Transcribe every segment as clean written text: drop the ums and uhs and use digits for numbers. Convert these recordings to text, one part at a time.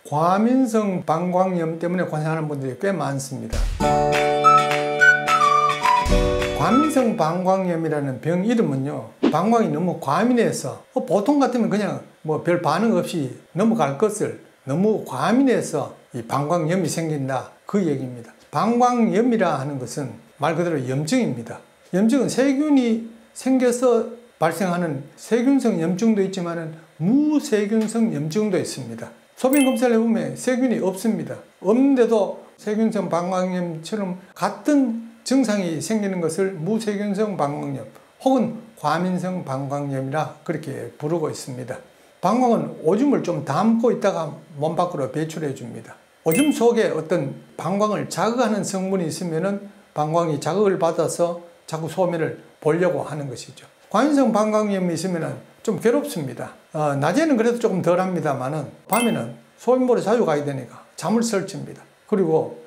과민성 방광염 때문에 고생하는 분들이 꽤 많습니다. 과민성 방광염이라는 병 이름은요, 방광이 너무 과민해서 보통 같으면 그냥 뭐 별 반응 없이 넘어갈 것을 너무 과민해서 이 방광염이 생긴다, 그 얘기입니다. 방광염이라 하는 것은 말 그대로 염증입니다. 염증은 세균이 생겨서 발생하는 세균성 염증도 있지만 무세균성 염증도 있습니다. 소변 검사를 해보면 세균이 없습니다. 없는데도 세균성 방광염처럼 같은 증상이 생기는 것을 무세균성 방광염 혹은 과민성 방광염이라 그렇게 부르고 있습니다. 방광은 오줌을 좀 담고 있다가 몸 밖으로 배출해 줍니다. 오줌 속에 어떤 방광을 자극하는 성분이 있으면 방광이 자극을 받아서 자꾸 소변을 보려고 하는 것이죠. 과민성 방광염이 있으면 좀 괴롭습니다. 낮에는 그래도 조금 덜 합니다만 밤에는 소변 보러 자주 가야 되니까 잠을 설칩니다. 그리고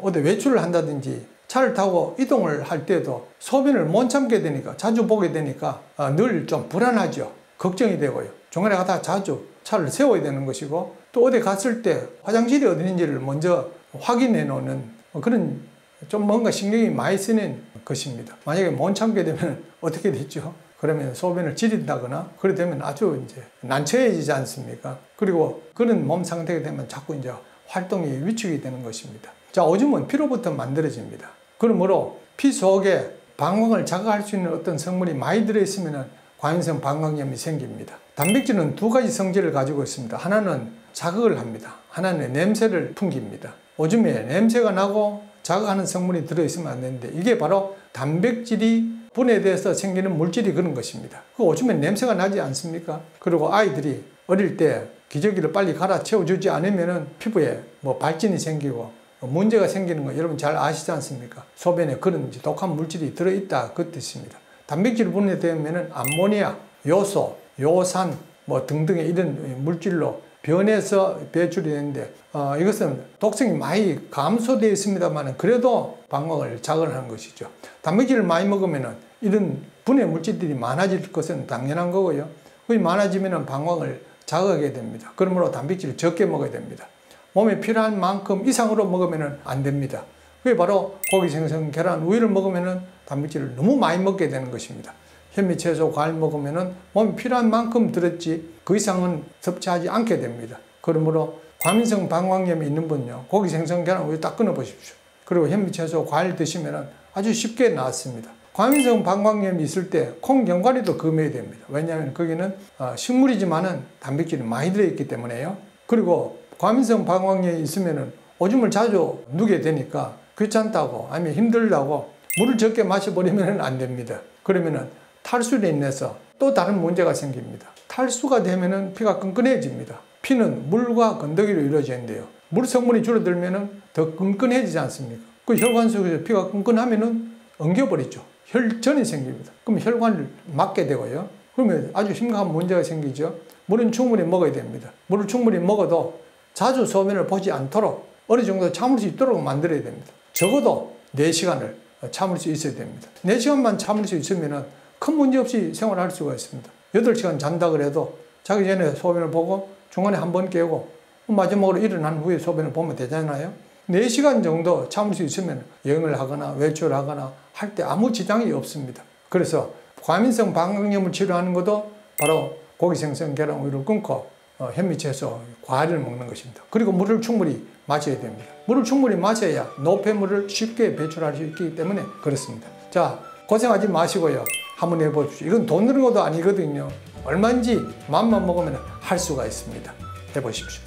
어디 외출을 한다든지 차를 타고 이동을 할 때도 소변을 못 참게 되니까, 자주 보게 되니까 늘 좀 불안하죠. 걱정이 되고요. 중간에 가다가 자주 차를 세워야 되는 것이고, 또 어디 갔을 때 화장실이 어디인지를 먼저 확인해 놓는 그런 좀 뭔가 신경이 많이 쓰는 것입니다. 만약에 못 참게 되면 어떻게 되죠? 그러면 소변을 지린다거나 그래 되면 아주 이제 난처해지지 않습니까? 그리고 그런 몸 상태가 되면 자꾸 이제 활동이 위축이 되는 것입니다. 자, 오줌은 피로부터 만들어집니다. 그러므로 피 속에 방광을 자극할 수 있는 어떤 성분이 많이 들어있으면 과민성 방광염이 생깁니다. 단백질은 두 가지 성질을 가지고 있습니다. 하나는 자극을 합니다. 하나는 냄새를 풍깁니다. 오줌에 냄새가 나고 자극하는 성분이 들어있으면 안 되는데, 이게 바로 단백질이 분해돼서 생기는 물질이 그런 것입니다. 그 오줌에 냄새가 나지 않습니까? 그리고 아이들이 어릴 때 기저귀를 빨리 갈아채워주지 않으면 피부에 뭐 발진이 생기고 문제가 생기는 거 여러분 잘 아시지 않습니까? 소변에 그런 독한 물질이 들어있다, 그 뜻입니다. 단백질 분해되면 암모니아, 요소, 요산 뭐 등등의 이런 물질로 변해서 배출이 되는데, 이것은 독성이 많이 감소되어 있습니다만 그래도 방광을 자극하는 것이죠. 단백질을 많이 먹으면 이런 분해 물질들이 많아질 것은 당연한 거고요. 그게 많아지면 방광을 자극하게 됩니다. 그러므로 단백질을 적게 먹어야 됩니다. 몸에 필요한 만큼 이상으로 먹으면 안 됩니다. 그게 바로 고기, 생선, 계란, 우유를 먹으면 단백질을 너무 많이 먹게 되는 것입니다. 현미, 채소, 과일 먹으면 몸에 필요한 만큼 들었지 그 이상은 섭취하지 않게 됩니다. 그러므로 과민성 방광염이 있는 분요, 고기, 생선, 계란, 우유 딱 끊어 보십시오. 그리고 현미, 채소, 과일 드시면 아주 쉽게 낫습니다. 과민성 방광염이 있을 때 콩경과리도 금해야 됩니다. 왜냐하면 거기는 식물이지만은 단백질이 많이 들어있기 때문에요. 그리고 과민성 방광염이 있으면 오줌을 자주 누게 되니까 귀찮다고 아니면 힘들다고 물을 적게 마셔버리면 안 됩니다. 그러면 탈수로 인해서 또 다른 문제가 생깁니다. 탈수가 되면 피가 끈끈해집니다. 피는 물과 건더기로 이루어지는데요, 물 성분이 줄어들면 더 끈끈해지지 않습니까? 그 혈관 속에서 피가 끈끈하면 엉겨버리죠. 혈전이 생깁니다. 그럼 혈관을 막게 되고요. 그러면 아주 심각한 문제가 생기죠. 물은 충분히 먹어야 됩니다. 물을 충분히 먹어도 자주 소변을 보지 않도록 어느 정도 참을 수 있도록 만들어야 됩니다. 적어도 4시간을 참을 수 있어야 됩니다. 4시간만 참을 수 있으면 큰 문제 없이 생활할 수가 있습니다. 8시간 잔다 그래도 자기 전에 소변을 보고 중간에 한 번 깨고 마지막으로 일어난 후에 소변을 보면 되잖아요. 4시간 정도 참을 수 있으면 여행을 하거나 외출을 하거나 할 때 아무 지장이 없습니다. 그래서 과민성 방광염을 치료하는 것도 바로 고기, 생선, 계란, 우유를 끊고 현미, 채소, 과일을 먹는 것입니다. 그리고 물을 충분히 마셔야 됩니다. 물을 충분히 마셔야 노폐물을 쉽게 배출할 수 있기 때문에 그렇습니다. 자, 고생하지 마시고요, 한번 해보십시오. 이건 돈 드는 것도 아니거든요. 얼마인지 마음만 먹으면 할 수가 있습니다. 해보십시오.